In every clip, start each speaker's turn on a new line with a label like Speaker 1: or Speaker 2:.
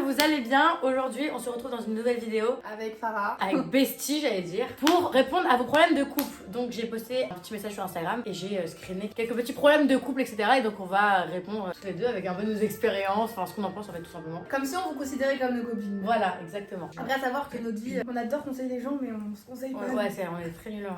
Speaker 1: que vous allez bien. Aujourd'hui, on se retrouve dans une nouvelle vidéo
Speaker 2: avec Farah,
Speaker 1: avec Bestie, j'allais dire, pour répondre à vos problèmes de couple. Donc j'ai posté un petit message sur Instagram et j'ai screené quelques petits problèmes de couple, etc. Et donc on va répondre toutes les deux avec un peu nos expériences, enfin ce qu'on en pense en fait tout simplement.
Speaker 2: comme si on vous considérait comme nos copines.
Speaker 1: Voilà, exactement.
Speaker 2: Après, à savoir que notre vie, on adore conseiller les gens, mais on se conseille pas.
Speaker 1: Ouais, on est très nuls.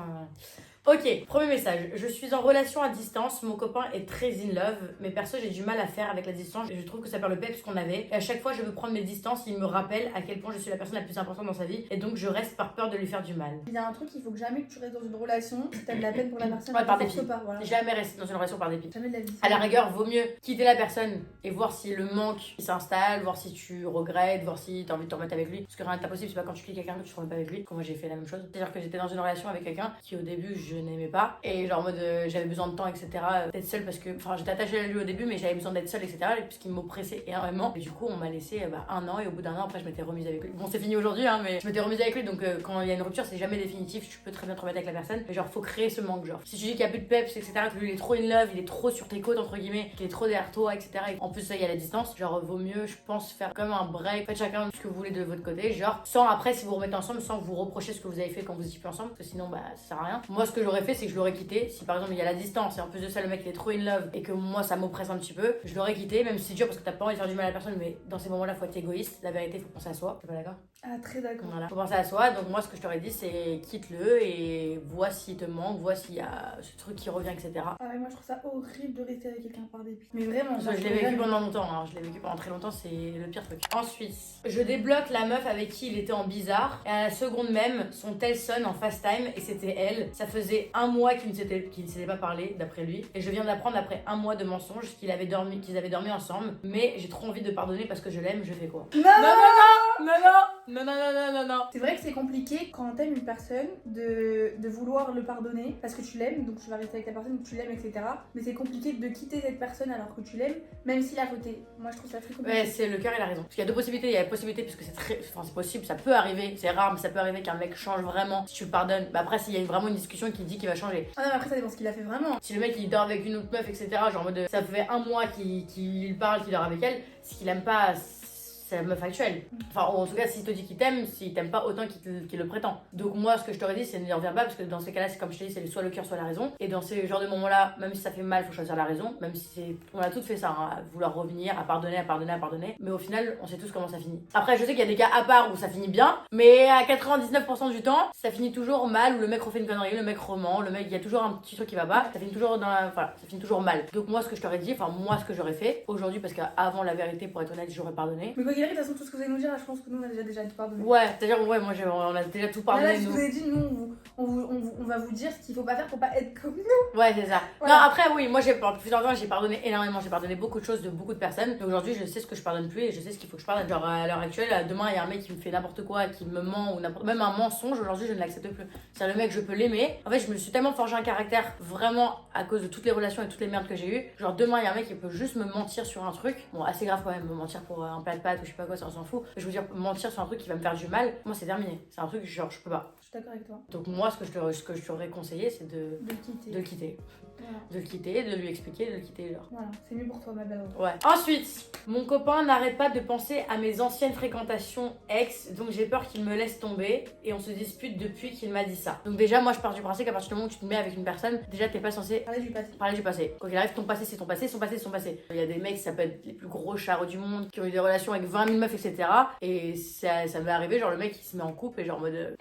Speaker 1: Ok, premier message. Je suis en relation à distance, mon copain est très in love, mais perso j'ai du mal à faire avec la distance et je trouve que ça perd le peps qu'on avait. Et à chaque fois je veux prendre mes distances, il me rappelle à quel point je suis la personne la plus importante dans sa vie et donc je reste par peur de lui faire du mal.
Speaker 2: Il y a un truc, il faut que jamais que tu restes dans une relation, si t'as de la peine pour la personne,
Speaker 1: Ouais, par
Speaker 2: force
Speaker 1: dépit.
Speaker 2: pas, voilà.
Speaker 1: Jamais rester dans une relation par dépit.
Speaker 2: Jamais de la vie.
Speaker 1: À la rigueur, vaut mieux quitter la personne et voir si le manque s'installe, voir si tu regrettes, voir si t'as envie de te remettre avec lui. Parce que rien n'est impossible, c'est pas quand tu quittes quelqu'un que tu te remets pas avec lui. Comme moi j'ai fait la même chose. C'est-à-dire que j'étais dans une relation avec quelqu'un qui au début je n'aimais pas. Et genre en mode j'avais besoin de temps, etc. D'être seule parce que, enfin j'étais attachée à lui au début, mais j'avais besoin d'être seule, etc. Puisqu'il m'oppressait énormément. Et du coup, on m'a laissé un an et au bout d'un an, après je m'étais remise avec lui. Bon, c'est fini aujourd'hui, hein, mais je m'étais remise avec lui. Donc quand il y a une rupture, c'est jamais définitif. Tu peux très bien te remettre avec la personne. Mais genre, faut créer ce manque. Genre, si tu dis qu'il y a plus de peps, etc., que lui il est trop in love, il est trop sur tes côtes, entre guillemets, qu'il est trop derrière toi, etc. Et en plus, ça, il y a la distance. Genre, vaut mieux, je pense, faire comme un break. Faites chacun ce que vous voulez de votre côté. Genre, sans après, si vous remettez ensemble, sans vous reprocher ce que vous avez fait quand vous étiez plus ensemble. Parce que sinon, bah, ça sert à rien. Moi, ce que j'aurais fait, c'est que je l'aurais quitté. Si par exemple, il y a la distance et en plus de ça, le mec il est trop in love et que moi, ça m'oppresse un petit peu, je l'aurais quitté, même si c'est dur parce que t'as pas envie de faire du mal à la personne. Mais dans ces moments-là, faut être égoïste. La vérité, faut penser à soi. T'es pas d'accord?
Speaker 2: Ah, très d'accord.
Speaker 1: Voilà. Faut penser à soi. Donc, moi, ce que je t'aurais dit, c'est quitte-le et vois s'il te manque, vois s'il y a ce truc qui revient, etc.
Speaker 2: Ah ouais, moi je trouve ça horrible de rester avec quelqu'un par dépit. Mais vraiment,
Speaker 1: Je l'ai vécu pendant longtemps, hein. Je l'ai vécu pendant très longtemps, c'est le pire truc. Ensuite, je débloque la meuf avec qui il était en bizarre. Et à la seconde même, son tel sonne en fast time et c'était elle. Ça faisait un mois qu'ils ne s'étaient pas parlé, d'après lui. Et je viens d'apprendre après un mois de mensonges qu'ils avaient dormi ensemble. Mais j'ai trop envie de pardonner parce que je l'aime, je fais quoi?
Speaker 2: Non,
Speaker 1: Non.
Speaker 2: C'est vrai que c'est compliqué quand t'aimes une personne de vouloir le pardonner parce que tu l'aimes, donc tu vas rester avec la personne, tu l'aimes, etc. Mais c'est compliqué de quitter cette personne alors que tu l'aimes, même s'il a voté. Moi je trouve ça très compliqué.
Speaker 1: Ouais, c'est le cœur, il a raison. Parce qu'il y a deux possibilités. Il y a la possibilité, parce que c'est possible, ça peut arriver, c'est rare, mais ça peut arriver qu'un mec change vraiment si tu le pardonnes. Bah après, s'il y a vraiment une discussion qui dit qu'il va changer.
Speaker 2: Ah non, mais après ça dépend ce qu'il a fait vraiment.
Speaker 1: Si le mec il dort avec une autre meuf, etc., genre en mode ça fait un mois qu'il parle, qu'il dort avec elle, c'est qu'il aime pas sa meuf actuelle. Enfin, en tout cas, s'il te dit qu'il t'aime, s'il t'aime pas autant qu'il le prétend. Donc, moi, ce que je t'aurais dit, c'est ne reviens pas, parce que dans ces cas-là, c'est comme je t'ai dit, c'est soit le cœur, soit la raison. Et dans ces genres de moments-là, même si ça fait mal, faut choisir la raison. Même si c'est. On a toutes fait ça, hein, à vouloir revenir, à pardonner. Mais au final, on sait tous comment ça finit. Après, je sais qu'il y a des cas à part où ça finit bien, mais à 99% du temps, ça finit toujours mal, où le mec refait une connerie, le mec rement, le mec, il y a toujours un petit truc qui va pas. Ça finit toujours voilà, ça finit toujours mal. Donc, moi, ce que je t'aurais dit, enfin, moi, ce que j'aurais fait aujourd'hui, parce qu'avant la vérité, pour être honnête, j'aurais pardonné.
Speaker 2: Mais quoi qu'il arrive, de toute façon, tout ce que vous allez nous dire, là, je pense que nous on a déjà tout pardonné.
Speaker 1: Ouais, c'est-à-dire, ouais, on a déjà tout pardonné.
Speaker 2: Là, ce que vous avez dit, nous, on va vous dire ce qu'il faut pas faire pour pas être comme nous.
Speaker 1: Ouais, c'est ça.
Speaker 2: Voilà.
Speaker 1: Non, après, oui, moi, pendant plusieurs temps, j'ai pardonné énormément. J'ai pardonné beaucoup de choses de beaucoup de personnes. Et aujourd'hui, je sais ce que je pardonne plus et je sais ce qu'il faut que je pardonne. Genre, à l'heure actuelle, demain, il y a un mec qui me fait n'importe quoi, qui me ment ou même un mensonge. Aujourd'hui, je ne l'accepte plus. C'est-à-dire, le mec, je peux l'aimer. En fait, je me suis tellement forgé un caractère vraiment à cause de toutes les relations et toutes les merdes que j'ai eues. Genre, demain, il y a un mec qui peut juste me mentir sur un truc. Bon, assez grave quand même, me mentir pour un plat de pâtes ou je sais pas quoi, ça, on s'en fout. Je veux dire, mentir sur un truc qui va me faire du mal, moi, c'est terminé. C'est un truc, genre, je peux pas.
Speaker 2: Je suis d'accord avec toi.
Speaker 1: Donc, moi, ce que je t'aurais conseillé, c'est de
Speaker 2: le quitter.
Speaker 1: le quitter.
Speaker 2: Voilà.
Speaker 1: De le quitter, de lui expliquer, de le quitter, genre.
Speaker 2: Voilà, c'est mieux pour toi, ma belle.
Speaker 1: Ouais. Ensuite, mon copain n'arrête pas de penser à mes anciennes fréquentations ex, donc j'ai peur qu'il me laisse tomber et on se dispute depuis qu'il m'a dit ça. Donc déjà, moi je pars du principe qu'à partir du moment où tu te mets avec une personne, déjà t'es pas censé
Speaker 2: Parler du passé.
Speaker 1: Quoi qu'il arrive, ton passé c'est ton passé, son passé c'est son passé. Il y a des mecs, ça peut être les plus gros charros du monde, qui ont eu des relations avec 20 000 meufs, etc. Et ça m'est arrivé, genre le mec il se met en couple et genre en mode.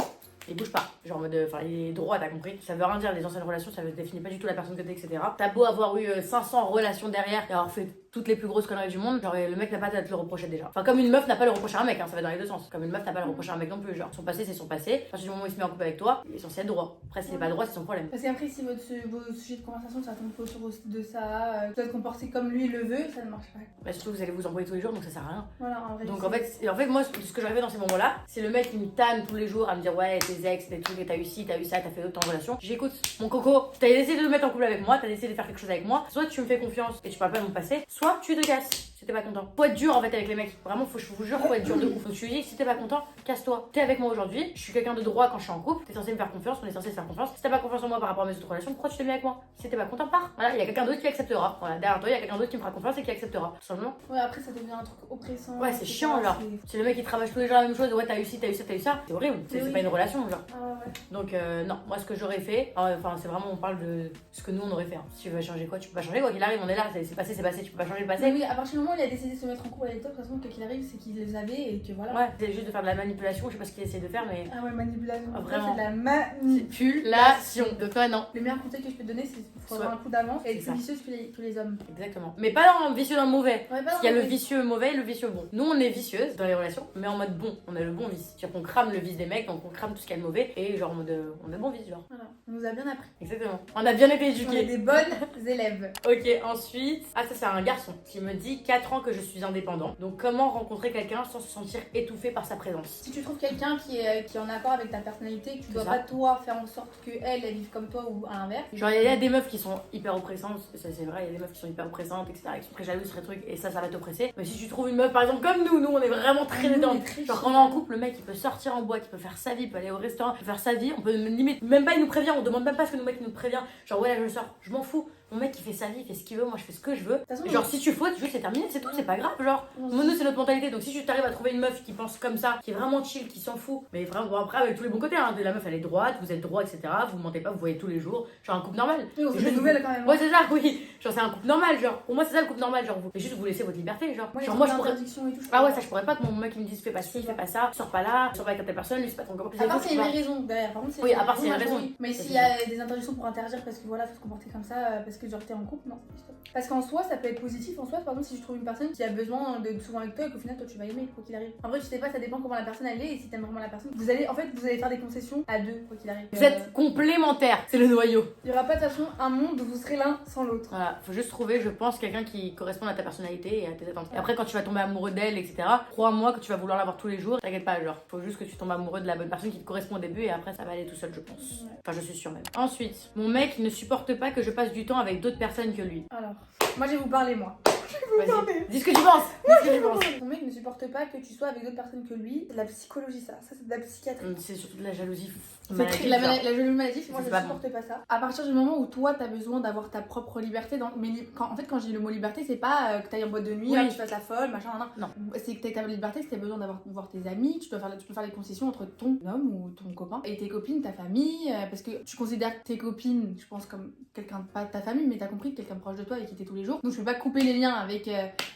Speaker 1: Il bouge pas, genre en mode, enfin il est droit, t'as compris. Ça veut rien dire, les anciennes relations, ça ne définit pas du tout la personne que t'es, etc. T'as beau avoir eu 500 relations derrière et avoir fait toutes les plus grosses conneries du monde, genre le mec n'a pas à te le reprocher déjà. Enfin, comme une meuf n'a pas à le reprocher à un mec, hein, ça va dans les deux sens. Comme une meuf n'a pas à le reprocher à un mec non plus, genre son passé c'est son passé. À partir du moment où il se met en couple avec toi, il est censé être droit. Après, s'il n'est pas droit, c'est son problème.
Speaker 2: Parce qu'après, si vos sujets de conversation ça tombe autour de ça, vous êtes comporté comme lui le veut, ça ne marche pas.
Speaker 1: Bah, surtout que vous allez vous embrouiller tous les jours, donc ça sert à rien.
Speaker 2: Voilà, en vrai.
Speaker 1: Donc en fait, moi, ce que j'arrivais dans ces moments-là, c'est le mec qui me tanne tous les jours à me dire ouais, tes ex, tes trucs, et t'as eu ci, t'as eu ça, t'as fait d'autres en relation. J'écoute, mon coco, t'as essayé de me mettre en couple avec moi, t'as essayé de faire quelque chose avec moi. Soit tu me fais confiance et tu parles pas de mon passé, soit tu te casses. si t'es pas content. Faut être dur en fait avec les mecs. Vraiment, je vous jure, faut être dur de ouf. Donc tu lui dis, si t'es pas content, casse-toi. T'es avec moi aujourd'hui, je suis quelqu'un de droit quand je suis en couple, t'es censé me faire confiance, on est censé se faire confiance. Si t'as pas confiance en moi par rapport à mes autres relations, pourquoi tu t'es mis avec moi? Si t'es pas content, pars. Voilà, il y a quelqu'un d'autre qui acceptera. Voilà, derrière toi, il y a quelqu'un d'autre qui me fera confiance et qui acceptera. Tout simplement.
Speaker 2: Ouais, après ça devient un truc oppressant.
Speaker 1: Ouais, c'est chiant, genre. Si le mec il travaille tous les jours la même chose, ouais, t'as eu ci, t'as eu ça, c'est horrible. C'est pas une relation, genre.
Speaker 2: Ah ouais.
Speaker 1: Donc, non, moi ce que j'aurais fait, enfin, c'est vraiment, on parle de ce que nous on aurait fait. Hein. Si tu veux changer quoi, tu peux pas changer quoi qu'il arrive, on est là, c'est passé, tu peux pas changer le passé.
Speaker 2: Mais oui, à partir du moment où il a décidé de se mettre en couple avec toi, de toute façon, quoi qu'il arrive, c'est qu'il les avait et que voilà.
Speaker 1: Ouais, c'est juste de faire de la manipulation, je sais pas ce qu'il essaie de faire, mais.
Speaker 2: Ah ouais, manipulation.
Speaker 1: Ah, vraiment.
Speaker 2: C'est de la manipulation.
Speaker 1: Donc, ouais, non.
Speaker 2: Le meilleur conseil que je peux te donner, c'est qu'il faut avoir un coup d'avance et être plus vicieuse que les hommes.
Speaker 1: Exactement. Mais pas dans le vicieux, dans le mauvais.
Speaker 2: Ouais,
Speaker 1: Parce qu'il y a le vicieux mauvais et le vicieux bon. Nous, on est vicieuse dans les relations, mais en mode bon. On a le bon vice. C'est-à-dire qu'on crame le vice des mecs, donc on crame tout ce qu'il y a de mauvais et genre en mode on a bon vice, genre.
Speaker 2: Voilà, on nous a bien appris.
Speaker 1: Exactement. On a bien été
Speaker 2: On est
Speaker 1: éduqués.
Speaker 2: des bonnes élèves.
Speaker 1: Ok, ensuite. Ah, ça, c'est un garçon qui me dit 4 ans que je suis indépendant. Donc, comment rencontrer quelqu'un sans se sentir étouffé par sa présence?
Speaker 2: Si tu trouves quelqu'un qui est en accord avec ta personnalité, que tu dois
Speaker 1: ça.
Speaker 2: pas toi faire en sorte qu'elle vive comme toi ou à l'inverse.
Speaker 1: Genre, il y a des meufs qui sont hyper oppressantes, ça c'est vrai, il y a des meufs qui sont hyper oppressantes, etc., qui sont très jalouses sur les trucs, et ça va t'oppresser. Mais si tu trouves une meuf, par exemple, comme nous on est vraiment très
Speaker 2: Nous,
Speaker 1: dedans.
Speaker 2: on est très
Speaker 1: Genre, quand on est en couple, le mec il peut sortir en boîte, il peut faire sa vie, il peut aller au restaurant, il peut faire sa vie, on peut limite, même pas il nous prévient, on demande même pas ce que le mec nous prévient. Genre, ouais, là je sors, je m'en fous. Mon mec il fait sa vie, il fait ce qu'il veut, moi je fais ce que je veux.
Speaker 2: façon,
Speaker 1: Genre si tu fautes, juste c'est terminé, c'est tout, c'est pas grave. Genre, nous c'est notre mentalité. Donc si tu t'arrives à trouver une meuf qui pense comme ça, qui est vraiment chill, qui s'en fout, mais vraiment bon, après avec tous les bons côtés, hein, la meuf elle est droite, vous êtes droit, etc. Vous mentez pas, vous voyez tous les jours. Genre un couple normal.
Speaker 2: Oui, on
Speaker 1: C'est
Speaker 2: fait des
Speaker 1: juste
Speaker 2: nouvelles quand même.
Speaker 1: Ouais, c'est ça, oui. Genre c'est un couple normal, genre. Pour moi c'est ça le couple normal, genre vous. Mais juste vous laissez votre liberté, genre.
Speaker 2: Moi,
Speaker 1: Genre moi je pourrais.
Speaker 2: interdiction et tout.
Speaker 1: Ah ouais, ça je pourrais pas que mon mec il me dise fais pas ci, fais pas ça, sors pas là, sors pas avec telle personne, lui c'est pas ton copain.
Speaker 2: À part s'il y a une raison derrière. Par contre,
Speaker 1: Oui, à part s'il y a une
Speaker 2: moi,
Speaker 1: raison.
Speaker 2: oui. Mais
Speaker 1: Ça,
Speaker 2: s'il
Speaker 1: c'est
Speaker 2: y a des interdictions pour interdire parce que voilà, faut se comporter comme ça, parce que genre t'es en couple, non. Parce qu'en soi, ça peut être positif en soi. Par exemple, si je trouve une personne qui a besoin d'être souvent avec toi et qu'au final, toi tu vas aimer, quoi qu'il arrive. En vrai, tu sais pas, ça dépend comment la personne elle est et si t'aimes vraiment la personne. Vous allez faire des concessions à deux, quoi qu'il arrive.
Speaker 1: Vous êtes complémentaires, c'est le noyau.
Speaker 2: Il y aura pas de toute façon un monde où vous serez l'un sans l'autre.
Speaker 1: Voilà, faut juste trouver, je pense, quelqu'un qui corresponde à ta personnalité et à tes attentes. Et après, quand tu vas tomber amoureux d'elle, etc., crois-moi que tu vas vouloir l'avoir tous les jours. T'inquiète pas, genre, faut juste que tu tombes amoureux de la bonne personne qui te correspond au début et après, ça va aller tout seul, je pense.
Speaker 2: Ouais.
Speaker 1: Enfin, je suis sûre même. Ensuite, mon mec ne supporte pas que je passe du temps avec d'autres personnes que lui.
Speaker 2: Alors, moi je vais vous parler, moi.
Speaker 1: Vas-y, dis ce que tu penses. Dis ce que tu penses.
Speaker 2: Ton mec ne supporte pas que tu sois avec d'autres personnes que lui. C'est de la psychologie, ça. Ça, c'est de la psychiatrie.
Speaker 1: C'est surtout de la jalousie.
Speaker 2: C'est très la jalousie maladif, moi
Speaker 1: C'est
Speaker 2: je
Speaker 1: pas
Speaker 2: supporte pas ça. À partir du moment où toi t'as besoin d'avoir ta propre liberté, en fait quand je dis le mot liberté, c'est pas que t'ailles en boîte de nuit,
Speaker 1: Oui.
Speaker 2: que tu fasses la folle, machin, non. C'est que t'as ta liberté, c'est que t'as besoin d'avoir voir tes amis, tu peux faire des concessions entre ton homme ou ton copain et tes copines, ta famille, parce que tu considères tes copines, je pense comme quelqu'un, pas ta famille, mais t'as compris, quelqu'un proche de toi et qui t'est tous les jours. Donc je peux pas couper les liens avec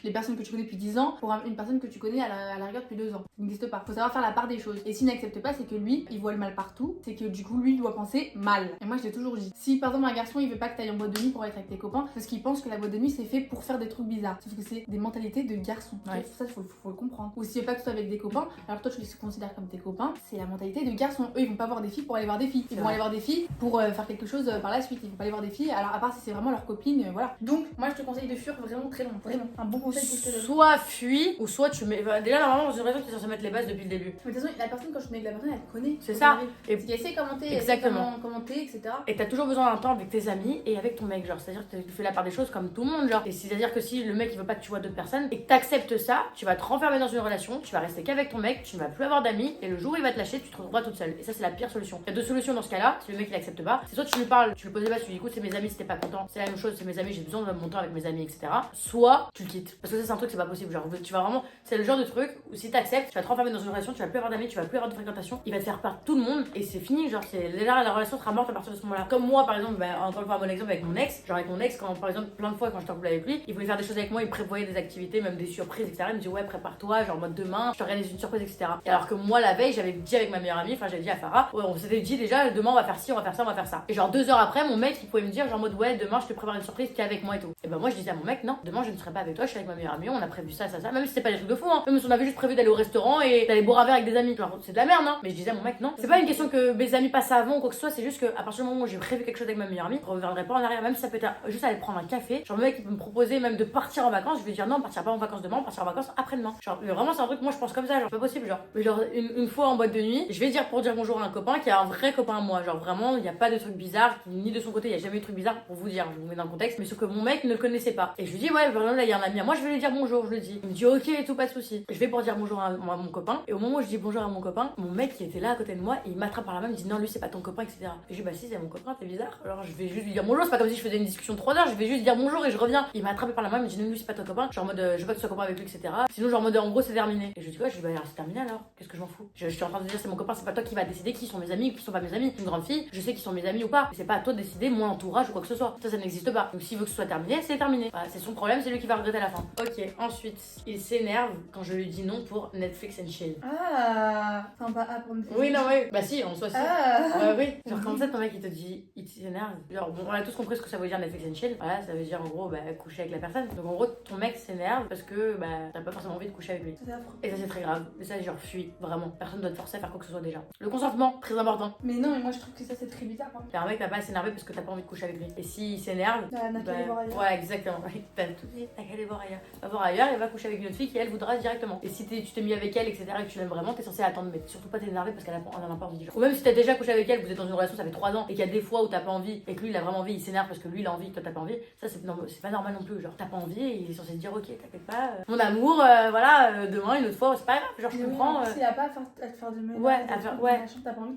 Speaker 2: les personnes que tu connais depuis 10 ans pour une personne que tu connais à la rigueur depuis 2 ans. Ça n'existe pas. Faut savoir faire la part des choses. Et s'il n'accepte pas, c'est que lui, il voit le mal partout, c'est que du coup lui doit penser mal. Et moi je l'ai toujours dit. Si par exemple un garçon il veut pas que t'ailles en boîte de nuit pour être avec tes copains, parce qu'il pense que la boîte de nuit c'est fait pour faire des trucs bizarres. Sauf que c'est des mentalités de garçon.
Speaker 1: Ouais.
Speaker 2: Ça faut le comprendre. Ou s'il veut pas que tu sois avec des copains, alors toi tu les considères comme tes copains, c'est la mentalité de garçon. Eux ils vont pas voir des filles pour aller voir des filles. Ils vont aller voir des filles pour faire quelque chose par la suite. Ils vont pas aller voir des filles. Alors à part si c'est vraiment leur copine, voilà. Donc moi je te conseille de fuir vraiment très long. Vraiment. Un bon conseil que je te donne.
Speaker 1: Soit fuis, ou soit tu mets. Déjà, normalement, j'ai l'impression que tu es censé mettre les bases depuis le début.
Speaker 2: Mais de toute façon, la personne, quand je mets avec la personne, elle te connaît.
Speaker 1: C'est ça.
Speaker 2: Et puis elle sait commenter,
Speaker 1: Exactement.
Speaker 2: elle sait commenter, etc.
Speaker 1: Et t'as toujours besoin d'un temps avec tes amis et avec ton mec, genre. C'est-à-dire que tu fais la part des choses comme tout le monde, genre. Et c'est-à-dire que si le mec il veut pas que tu vois d'autres personnes et que t'acceptes ça, tu vas te renfermer dans une relation, tu vas rester qu'avec ton mec, tu ne vas plus avoir d'amis et le jour où il va te lâcher, tu te retrouveras toute seule. Et ça, c'est la pire solution. Il y a 2 solutions dans ce cas-là. Si le mec il accepte pas, c'est soit tu lui parles, tu lui poses des bases, tu lui dis écoute, c'est mes amis, si t'es pas content, c'est la même chose, c'est mes amis, j'ai besoin de mon temps avec mes amis, etc. Soit tu le quittes. Parce que ça, c'est un truc, c'est pas possible. Genre, tu vas vraiment. C'est le genre de truc où si t'acceptes, tu vas te renfermer dans une relation, tu vas plus avoir d'amis, tu vas plus avoir de fréquentation, il va te faire peur tout le monde et c'est fini. Genre, c'est déjà la relation sera morte à partir de ce moment-là. Comme moi, par exemple, encore une fois, un bon exemple avec mon ex. Genre, avec mon ex, quand par exemple, plein de fois quand j'étais en couple avec lui, il voulait faire des choses avec moi, il prévoyait des activités, même des surprises, etc. Il me dit ouais, prépare-toi, genre, mode demain, je t'organise une surprise, etc. Et alors que moi, la veille, j'avais dit avec ma meilleure amie, enfin, j'avais dit à Farah, ouais, on s'était dit déjà, demain, on va faire ci, on va faire ça, on va faire ça. Et genre, 2 heures après, mon mec, il pouvait me dire, genre, mode ouais, demain, je te prépare une surprise, t'es avec moi et tout. Et ben, moi, je disais à mon mec, non, demain, je ne serai pas avec toi, je suis avec ma meilleure amie, on a prévu ça, même si c'était pas des trucs de fou, hein. Même si on avait juste prévu d'aller au restaurant et d'aller boire un verre avec des amis. Genre, c'est de la merde, hein. Mais je disais à mon mec, non. C'est pas une question que mes amis passent avant ou quoi que ce soit, c'est juste que à partir du moment où j'ai prévu quelque chose avec ma meilleure amie, je reviendrai pas en arrière, même si ça peut être juste aller prendre un café. Genre, le mec, il peut me proposer même de partir en vacances, je vais dire non, on partira pas en vacances demain, on partira en vacances après-demain. Genre, mais vraiment, c'est un truc, moi je pense comme ça, genre, c'est pas possible, genre. Mais genre, une fois en boîte de nuit, je vais dire pour dire bonjour à un copain qui a un vrai copain à moi. Genre, vraiment, il n'y a pas de truc bizarre, ni de son côté, il y a jamais eu de truc bizarre pour vous dire, je vous mets dans le contexte, mais sauf que mon mec ne le connaissait pas. Et je lui dis, ouais, vraiment, là, il y a un ami à moi, je vais lui dire bonjour, je le dis. Il me dit, ok, tout, pas de soucis. Je vais pour dire bonjour à mon copain, et au moment où je dis bonjour à mon copain, mon mec qui était là à côté de moi, il m'attrape par la main, il me dit, non, lui, c'est pas ton copain, etc. Et je dis, bah si, c'est mon copain, t'es bizarre. Alors, je vais juste lui dire bonjour, c'est pas comme si je faisais une discussion de 3 heures, je vais juste dire bonjour et je reviens. Il m'a attrapé par la main, il me dit, non, lui, c'est pas ton copain. Genre, en mode, je veux pas que tu sois copain avec lui, etc. Sinon, genre, en mode, en gros, c'est terminé. Et je dis, ouais, je dis, bah, alors, c'est terminé alors. Qu'est-ce que je m'en fous? Je suis en train de dire, c'est mon copain, c'est pas toi qui va décider qui sont mes amis, qui sont pas mes amis. Une grande fille, je sais qui sont mes amis ou pas. C'est pas à toi de décider mon entourage ou quoi que ce soit. Ça n'existe pas. Donc, s'il veut que ce soit terminé, c'est terminé. Voilà, c'est son problème, c'est lui qui va regretter à la fin. Ok, ensuite, il s'énerve quand je lui dis non pour Netflix and chill.
Speaker 2: Ah, sympa à prendre.
Speaker 1: Oui, non, oui. Bah, si, en soi, si.
Speaker 2: Ah.
Speaker 1: Oui. Genre, comme ça, ton mec, il te dit, il s'énerve. Genre, bon, on a tous compris ce que ça veut dire Netflix and chill. Voilà, ça veut dire en gros, bah, coucher avec la personne. Donc, en gros, ton mec s'énerve parce que, bah, t'as pas forcément envie de coucher avec lui.
Speaker 2: C'est affreux.
Speaker 1: Et ça, c'est très grave. Et ça, genre, fuis, vraiment. Personne doit te forcer à faire quoi que ce soit déjà. Le consentement, très important.
Speaker 2: Mais non, mais moi je trouve que ça c'est très bizarre. Hein.
Speaker 1: T'as un mec, t'as pas à s'énerver parce que t'as pas envie de coucher avec lui. Et s'il s'énerve.
Speaker 2: N'a qu'à aller voir ailleurs.
Speaker 1: Ouais, exactement. T'as tout dit, t'as qu'à aller voir ailleurs. Va voir ailleurs et va coucher avec une autre fille qui, elle, voudra directement. Et si tu t'es mis avec elle, etc., et que tu l'aimes vraiment, t'es censé attendre. Mais surtout pas t'énerver parce qu'elle en a pas envie. Genre. Ou même si t'as déjà couché avec elle, vous êtes dans une relation, ça fait 3 ans, et qu'il y a des fois où t'as pas envie, et que lui, il a vraiment envie, il s'énerve parce que lui, il a envie, toi, t'as pas envie. Ça, c'est pas normal non plus. Genre, t'as pas envie, et il est censé te dire, ok, t'inquiète pas. Mon amour, voilà, demain, une autre fois, c'est pas grave. Genre, je comprends.
Speaker 2: Il a pas à te faire de mal.
Speaker 1: Ouais, à faire. Ouais.
Speaker 2: T'as pas envie,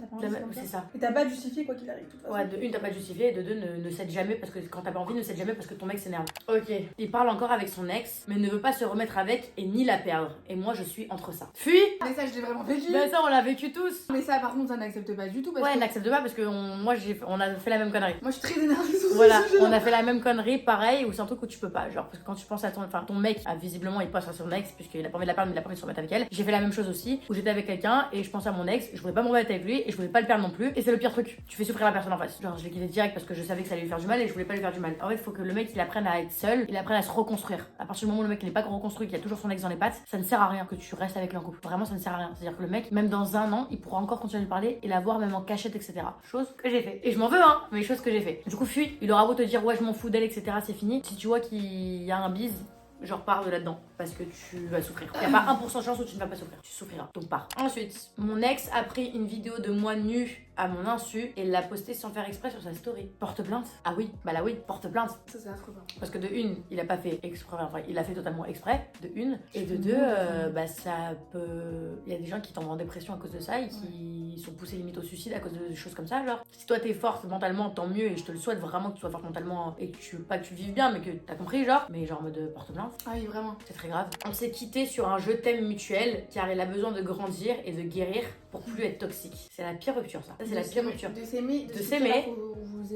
Speaker 1: C'est ça.
Speaker 2: Et t'as pas à justifier quoi qu'il arrive. De toute façon.
Speaker 1: Ouais, de une, t'as pas justifié, et de deux, ne cède jamais parce que quand t'as pas envie, ne cède jamais parce que ton mec s'énerve. Ok. Il parle encore avec son ex, mais ne veut pas se remettre avec et ni la perdre. Et moi, je suis entre ça. Fuis!
Speaker 2: Mais ça, je l'ai vraiment vécu.
Speaker 1: Ben ça, on l'a vécu tous.
Speaker 2: Mais ça, par contre, ça n'accepte pas du tout. Parce
Speaker 1: Ouais,
Speaker 2: que...
Speaker 1: elle n'accepte pas parce que on a fait la même connerie.
Speaker 2: Moi, je suis très énervée sur
Speaker 1: Voilà,
Speaker 2: ce sujet.
Speaker 1: on a fait la même connerie, pareil, où c'est un truc où tu peux pas. Genre, parce que quand tu penses à ton mec, visiblement, il passe sur son ex, puisqu'il a pas envie de la perdre, mais il a pas envie de se remettre avec elle. J'ai fait la même chose aussi, où j'étais avec quelqu'un et je pensais à mon ex, je voulais pas me remettre avec lui et je voulais pas le perdre non plus. Et c'est le pire truc. Tu fais souffrir la personne en face. Genre, je l'ai quitté direct parce que je savais que ça allait lui faire du mal et je voulais pas lui faire du mal. En fait, il faut que le mec, il apprenne à être seul, il apprenne à se reconstruire. À partir du moment où le mec, il n'est pas reconstruit, qu'il a toujours son ex dans les pattes, ça ne sert à rien que tu restes avec lui en couple. Vraiment, ça ne sert à rien. C'est-à-dire que le mec, même dans 1 an, il pourra encore continuer à lui parler et la voir même en cachette, etc. Chose que j'ai fait. Et je m'en veux, hein, mais chose que j'ai fait. Du coup, fuis. Il aura beau te dire, ouais, je m'en fous d'elle, etc. C'est fini. Si tu vois qu'il y a un bise, genre pars de là-dedans parce que tu vas souffrir. Il n'y a pas 1% de chance où tu ne vas pas souffrir. Tu souffriras. Donc pars. Ensuite, mon ex a pris une vidéo de moi nue à mon insu et l'a postée sans faire exprès sur sa story. Porte plainte? Ah oui, bah là oui, porte plainte.
Speaker 2: Ça, c'est affreux.
Speaker 1: Parce que de une, il a pas fait exprès, enfin il a fait totalement exprès, de une. Et de deux, bah ça peut... Il y a des gens qui tombent en dépression à cause de ça et qui sont poussés limite au suicide à cause de choses comme ça, genre. Si toi t'es forte mentalement, tant mieux et je te le souhaite vraiment que tu sois forte mentalement et que pas que tu vives bien mais que t'as compris, genre. Mais genre en mode porte plainte.
Speaker 2: Ah oui, vraiment.
Speaker 1: C'est très grave. On s'est quitté sur un je t'aime mutuel car il a besoin de grandir et de guérir pour plus être toxique. C'est la pire rupture ça. C'est la pire rupture.
Speaker 2: De s'aimer.
Speaker 1: De s'aimer.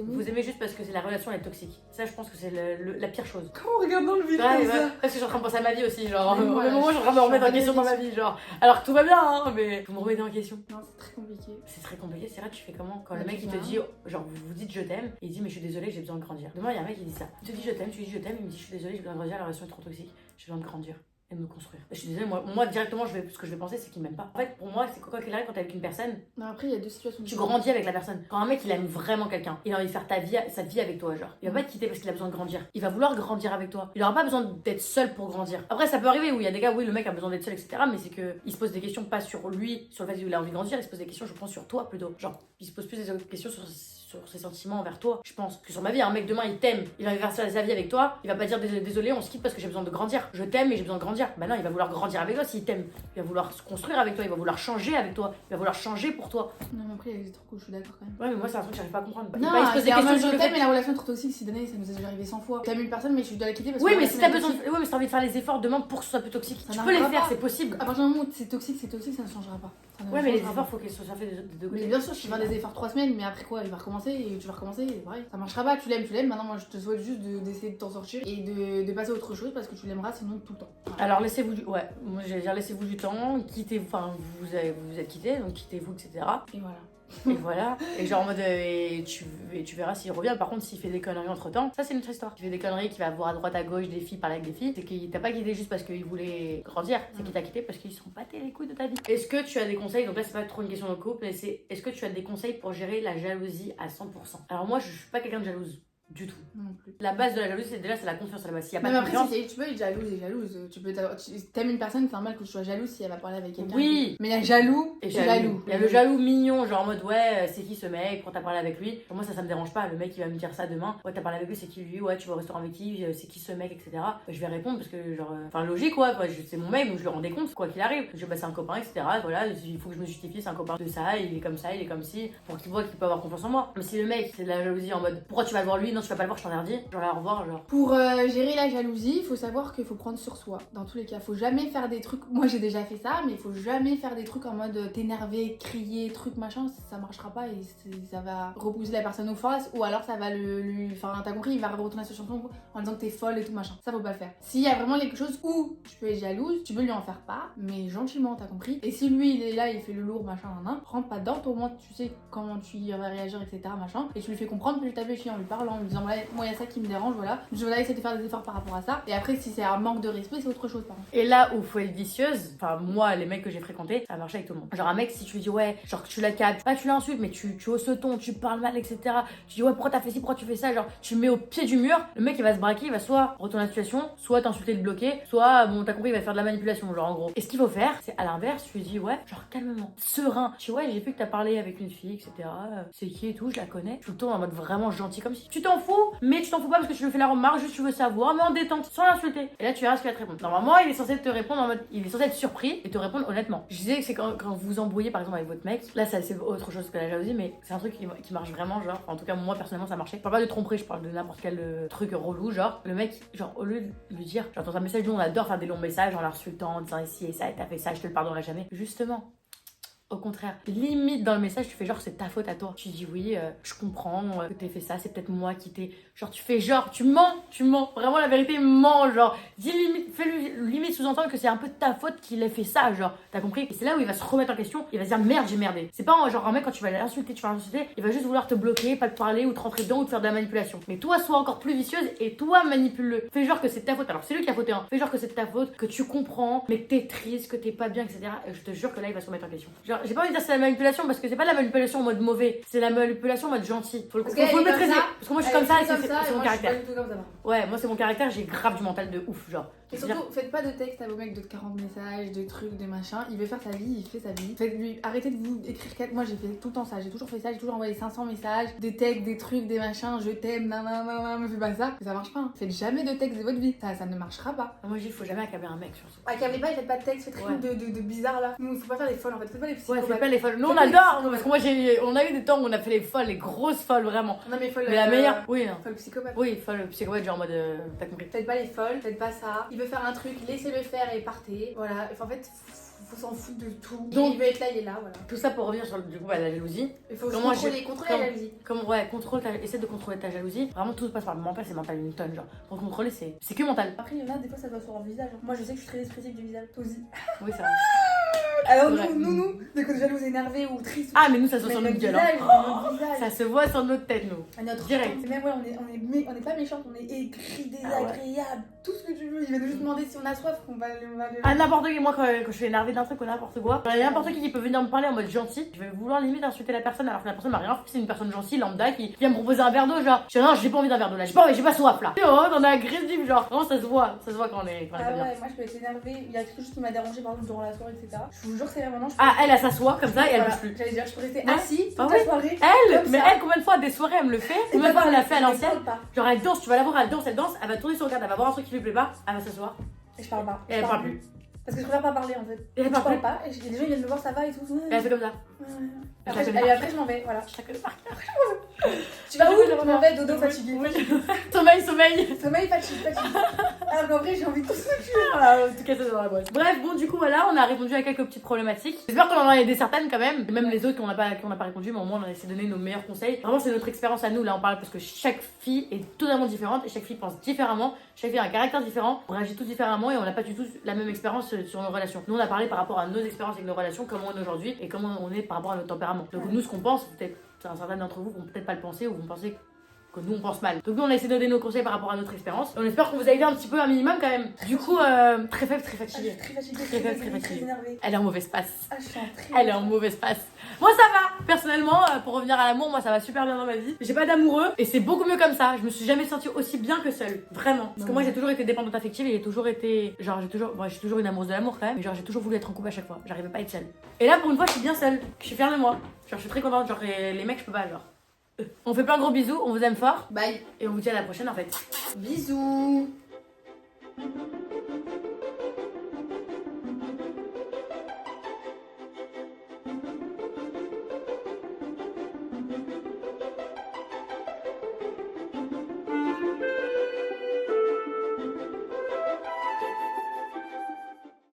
Speaker 2: Vous
Speaker 1: aimez juste parce que c'est la relation elle est toxique. Ça je pense que c'est la pire chose.
Speaker 2: Comment on regarde dans le vide
Speaker 1: Ouais,
Speaker 2: comme
Speaker 1: ouais,
Speaker 2: ça?
Speaker 1: parce que je suis en train de penser à ma vie aussi, genre
Speaker 2: Mais
Speaker 1: au
Speaker 2: moi,
Speaker 1: même moment je suis en train de me remettre en question dans ma vie, genre alors que tout va bien hein, mais vous me remettez en question.
Speaker 2: Non, c'est très compliqué.
Speaker 1: C'est très compliqué, c'est vrai, tu fais comment quand
Speaker 2: Ouais,
Speaker 1: le mec
Speaker 2: tu
Speaker 1: il te
Speaker 2: viens.
Speaker 1: dit genre vous vous dites je t'aime et il dit mais je suis désolée j'ai besoin de grandir. Demain il y a un mec qui dit ça. Il te dit je t'aime, tu lui dis je t'aime, il me dit je suis désolée j'ai besoin de grandir, la relation est trop toxique, j'ai besoin de grandir et de me construire. Et je suis désolée, moi directement ce que je vais penser c'est qu'il m'aime pas. En fait pour moi c'est quoi qu'il arrive quand t'es avec une personne,
Speaker 2: Non, après, il y a deux situations.
Speaker 1: tu grandis avec la personne. Quand un mec il aime vraiment quelqu'un, il a envie de faire sa vie avec toi, genre. Il va pas te quitter parce qu'il a besoin de grandir. Il va vouloir grandir avec toi. Il aura pas besoin d'être seul pour grandir. Après ça peut arriver où il y a des gars où oui, le mec a besoin d'être seul, etc. Mais c'est que il se pose des questions pas sur lui, sur le fait qu'il a envie de grandir, il se pose des questions je pense sur toi plutôt. Genre il se pose plus des questions sur ses sentiments envers toi, je pense. Parce que sur ma vie, un mec demain il t'aime, il va faire sa vie avec toi, il va pas dire désolé, on se quitte parce que j'ai besoin de grandir. Je t'aime et j'ai besoin de grandir. Bah non, il va vouloir grandir avec toi s'il t'aime. Il va vouloir se construire avec toi, il va vouloir changer avec toi, il va vouloir changer pour toi.
Speaker 2: Non, mais après, il y a des trucs où je suis d'accord quand même.
Speaker 1: Ouais, mais moi c'est un truc que j'arrive pas à comprendre.
Speaker 2: Non,
Speaker 1: il se pose des questions sur le fait.
Speaker 2: mais la relation est trop toxique, c'est donné, ça nous est déjà arrivé 100 fois. T'aimes une personne, mais tu dois la quitter parce que.
Speaker 1: Oui,
Speaker 2: la
Speaker 1: mais si
Speaker 2: personne
Speaker 1: t'as
Speaker 2: est
Speaker 1: besoin,
Speaker 2: toxique.
Speaker 1: ouais, mais si t'as envie de faire les efforts, demande pour que ce soit plus toxique.
Speaker 2: Ça
Speaker 1: Tu peux les
Speaker 2: n'arrivera
Speaker 1: faire,
Speaker 2: pas.
Speaker 1: c'est possible.
Speaker 2: À partir du moment où c'est toxique, ça ne changera pas. Ça ne
Speaker 1: Ouais, mais les
Speaker 2: changera
Speaker 1: efforts,
Speaker 2: pas.
Speaker 1: faut qu'ils soient faits des deux
Speaker 2: Mais
Speaker 1: côtés.
Speaker 2: bien sûr, tu vas faire des efforts 3 semaines, mais après quoi, il va recommencer et tu vas recommencer, et pareil. Ça marchera pas, tu l'aimes. Maintenant, moi je te souhaite juste d'essayer de t'en sortir et de passer à autre chose parce que tu l'aimeras sinon tout le temps. Voilà.
Speaker 1: Alors laissez-vous du... Ouais, moi j'allais dire laissez-vous du temps, quittez-vous, enfin vous êtes quittés, donc quittez-vous, etc.
Speaker 2: Et voilà.
Speaker 1: Et voilà. Et genre en mode, et tu verras s'il revient. Par contre, s'il fait des conneries entre temps, ça c'est une autre histoire. Il fait des conneries, qu'il va voir à droite à gauche des filles, parler avec des filles, c'est qu'il t'a pas quitté juste parce qu'il voulait grandir, c'est qu'il t'a quitté parce qu'ils sont battés les couilles de ta vie. Est-ce que tu as des conseils? Donc là, c'est pas trop une question de couple, mais c'est est-ce que tu as des conseils pour gérer la jalousie à 100%? Alors moi, je suis pas quelqu'un de jalouse. Du tout.
Speaker 2: Non plus.
Speaker 1: La base de la jalousie, c'est déjà c'est la confiance à la base. S'il y a pas
Speaker 2: Mais
Speaker 1: de
Speaker 2: après,
Speaker 1: confiance.
Speaker 2: tu peux être jalouse et jalouse. T'aimes une personne, c'est normal que tu sois jalouse si elle va parler avec quelqu'un.
Speaker 1: Oui.
Speaker 2: Mais il y a jaloux
Speaker 1: Et
Speaker 2: et jaloux.
Speaker 1: Il y a le jaloux mignon, genre en mode ouais, c'est qui ce mec? Pourquoi t'as parlé avec lui? Pour moi, ça me dérange pas. Le mec, il va me dire ça demain. Ouais, t'as parlé avec lui, c'est qui lui? Ouais, tu vas au restaurant avec qui? C'est qui ce mec? Etc. Je vais répondre parce que, genre, enfin, logique, quoi. C'est mon mec, donc je lui rendais compte, quoi qu'il arrive. Je dis, bah, c'est un copain, etc. Voilà, il faut que je me justifie, c'est un copain de ça, il est comme ça, il est comme ci, pour qu'il voit qu'il peut avoir confiance en moi. Mais si le mec, c'est de la jalousie en mode pourquoi tu vas le voir lui? Non, tu vas pas le voir, je t'interdis. Genre, là, au revoir, genre.
Speaker 2: Pour gérer la jalousie, il faut savoir qu'il faut prendre sur soi. Dans tous les cas, faut jamais faire des trucs. Moi, j'ai déjà fait ça, mais il faut jamais faire des trucs en mode t'énerver, crier, truc machin. Ça marchera pas et ça va repousser la personne aux face, ou alors ça va Enfin, t'as compris, il va retourner sur son chanson en disant que t'es folle et tout machin. Ça, faut pas le faire. S'il y a vraiment quelque chose où tu peux être jalouse, tu peux lui en faire part, mais gentiment, t'as compris. Et si lui, il est là, il fait le lourd, machin, rentre pas dedans, au moins tu sais comment tu vas réagir, etc. machin. Et tu lui fais comprendre que tu t'avais en lui parlant, en lui disant ouais, moi, il y a ça qui me dérange, voilà. Je vais essayer de faire des efforts par rapport à ça. Et après, si c'est un manque de respect, c'est autre chose, par contre.
Speaker 1: Et là où faut être vicieuse, enfin, moi, les mecs que j'ai fréquentés, ça a marché avec tout le monde. Genre, un mec, si tu lui dis ouais, genre que tu la cadres, pas tu l'insultes, mais tu hausses le ton, tu parles mal, etc. Tu dis ouais, pourquoi t'as fait ci, pourquoi tu fais ça, genre, tu mets au pied du mur, le mec il va se braquer, il va soit retourner la situation, soit t'insulter, le bloquer, soit, bon, t'as compris, il va faire de la manipulation, genre, en gros. Et ce qu'il faut faire, c'est à l'inverse, tu lui dis ouais, genre, calmement, serein. Tu vois, j'ai vu que t'as parlé avec une fille, etc. C'est qui et tout, je la connais. Tu le tournes en mode vraiment gentil, comme si tu t'en fous, mais tu t'en fous pas parce que tu lui fais la remarque, juste tu veux savoir, mais en détente, sans l'insulter. Et là, tu verras ce qu'il va te répondre. Normalement, il est censé te répondre en mode, il est censé être surpris et te répondre honnêtement. Je disais que c'est quand vous vous embrouillez par exemple avec votre mec, là, ça c'est autre chose que la jalousie, mais c'est un truc qui marche vraiment, genre, en tout cas, moi personnellement, ça marchait. Je parle pas de tromperie, je parle de n'importe quel truc relou, genre, le mec, genre, au lieu de lui dire, genre, dans un message, nous on adore faire des longs messages en l'insultant, en disant ici et ça, et t'as fait ça, je te le pardonnerai jamais. Justement. Au contraire, limite dans le message, tu fais genre c'est ta faute à toi. Tu dis oui, je comprends que t'aies fait ça, c'est peut-être moi qui t'ai. Genre tu fais genre, tu mens. Vraiment la vérité, ment. Genre, dis limite, fais-lui limite sous-entendre que c'est un peu de ta faute qu'il ait fait ça. Genre, t'as compris? Et c'est là où il va se remettre en question, il va se dire merde, j'ai merdé. C'est pas genre un mec quand tu vas l'insulter, il va juste vouloir te bloquer, pas te parler ou te rentrer dedans ou te faire de la manipulation. Mais toi, sois encore plus vicieuse et toi, manipule-le. Fais genre que c'est ta faute. Alors c'est lui qui a fauté, hein. Fais genre que c'est de ta faute, que tu comprends, mais que t'es triste, que t'es pas bien, etc. Et je te jure que là, il va se remettre en question. Genre, j'ai pas envie de dire c'est la manipulation parce que c'est pas la manipulation en mode mauvais, c'est la manipulation en mode gentil. Faut le maîtriser. Parce que moi je suis comme ça et c'est mon caractère. Ouais, moi c'est mon caractère, j'ai grave du mental de ouf, genre.
Speaker 2: Et surtout, faites pas de texte à vos mecs de 40 messages, de trucs, de machin. Il veut faire sa vie, il fait sa vie. Faites-lui, arrêtez de vous écrire 4. Moi j'ai fait tout le temps ça, j'ai toujours fait ça, j'ai toujours envoyé 500 messages, des textes, des trucs, des machins, je t'aime, nanana, me fais pas ça. Ça marche pas. Hein. Faites jamais de texte de votre vie, ça ne marchera pas.
Speaker 1: Moi je dis, faut jamais accabler un mec sur ça.
Speaker 2: Accablez pas, faites pas de texte, faites rien de bizarre là. Nous, faut pas faire les folles en fait, faites pas les psychopathes.
Speaker 1: Ouais, faites pas les folles. Nous on adore, parce que moi on a eu des temps où on a fait les folles, les grosses folles vraiment.
Speaker 2: Non mais folles.
Speaker 1: Mais la meilleure, oui, non.
Speaker 2: Folle psychopathe.
Speaker 1: Oui, folle psychopathe, genre en mode, t'as compris.
Speaker 2: Faites pas les folles, faites pas ça. Il veut faire un truc, laissez-le faire et partez. Voilà, enfin, en fait, faut s'en foutre de tout. Donc, il veut être là, il est là, voilà.
Speaker 1: Tout ça pour revenir sur du coup, la jalousie.
Speaker 2: Il faut contrôler la jalousie.
Speaker 1: Essaie de contrôler ta jalousie. Vraiment, tout passe par le mental, c'est mental une tonne, genre. Pour contrôler, c'est que mental.
Speaker 2: Après, il y en a, des fois, ça doit sur leur visage. Moi, je sais que je suis très expressive du visage. Toi aussi.
Speaker 1: Oui, ça va.
Speaker 2: Alors, nous, dès qu'on est jalouse, énervée ou triste.
Speaker 1: Ah, mais nous, ça se voit sur notre gueule. Ça se voit sur notre tête, nous.
Speaker 2: Notre
Speaker 1: direct.
Speaker 2: Même, ouais, on est pas méchante, on est écrit, désagréable, tout ce que tu veux. Il va nous juste demander si on a soif, qu'on va le.
Speaker 1: Ah, n'importe qui, moi, quand je suis énervée d'un truc ou n'importe quoi, il y a n'importe qui peut venir me parler en mode gentil. Je vais vouloir limite insulter la personne alors que la personne m'a rien fait. C'est une personne gentille, lambda, qui vient me proposer un verre d'eau, genre. Je dis non, j'ai pas envie d'un verre d'eau là, j'ai pas soif là. Oh, on est agressif, genre. Vraiment, ça se voit quand on est.
Speaker 2: Ah ouais, moi je peux être énervée. Il y a quelque chose qui m'a dérangé par exemple durant la soirée, etc. Je vous jure que c'est vraiment.
Speaker 1: Ah, elle s'assoit comme ça et elle bouge plus.
Speaker 2: J'allais dire, je peux rester assise toute
Speaker 1: la
Speaker 2: soirée.
Speaker 1: Elle, combien de fois à des soirées elle me le fait? Combien de fois elle l'a fait à l'ancienne? Genre elle danse, tu vas la voir, elle danse, elle va tourner son regard, elle va voir un truc qui lui plaît pas, elle va s'asseoir.
Speaker 2: Et je parle pas.
Speaker 1: Et elle parle plus.
Speaker 2: Parce que je préfère pas parler en fait.
Speaker 1: Et elle parle
Speaker 2: pas. Et les gens ils viennent me voir, ça va et tout.
Speaker 1: Et elle fait comme ça.
Speaker 2: Après je m'en vais, voilà.
Speaker 1: Je la connais par cœur.
Speaker 2: Tu vas où? Je m'en vais, dodo fatigué.
Speaker 1: Sommeil.
Speaker 2: Sommeil fatigué. Alors qu'en vrai j'ai envie de tout se tuer.
Speaker 1: Voilà, en tout cas, c'est dans la boîte. Bref, bon, du coup, voilà, on a répondu à quelques petites problématiques. J'espère qu'on en a aidé certaines quand même. Même les autres qu'on n'a pas répondu, mais au moins on a essayé de donner nos meilleurs conseils. Vraiment, c'est notre expérience à nous, là, on parle parce que chaque fille est totalement différente et chaque fille pense différemment. chaque fille a un caractère différent, on réagit tous différemment et on n'a pas du tout la même expérience sur nos relations. Nous on a parlé par rapport à nos expériences avec nos relations, comment on est aujourd'hui et comment on est par rapport à notre tempérament. Donc nous ce qu'on pense, peut-être certains d'entre vous vont peut-être pas le penser ou vont penser que nous on pense mal. Donc nous on a essayé de donner nos conseils par rapport à notre expérience. On espère qu'on vous a aidé un petit peu un minimum quand même. Du coup très faible, très fatiguée.
Speaker 2: Très fatiguée,
Speaker 1: Très faible, très
Speaker 2: très
Speaker 1: fatiguée.
Speaker 2: énervée.
Speaker 1: Elle est en mauvaise passe.
Speaker 2: Ah, je suis en très
Speaker 1: Elle est en mauvaise passe. Moi ça va, personnellement, pour revenir à l'amour, moi ça va super bien dans ma vie. J'ai pas d'amoureux et c'est beaucoup mieux comme ça. Je me suis jamais sentie aussi bien que seule, vraiment. Parce que moi j'ai toujours été dépendante affective et j'ai toujours été, genre j'ai toujours une amoureuse de l'amour quand même, mais genre j'ai toujours voulu être en couple à chaque fois. J'arrivais pas à être seule. Et là pour une fois je suis bien seule. Je suis fière de moi. Genre je suis très contente. Genre les mecs je peux pas genre. On fait plein de gros bisous, on vous aime fort.
Speaker 2: Bye.
Speaker 1: Et on vous dit à la prochaine en fait.
Speaker 2: Bisous.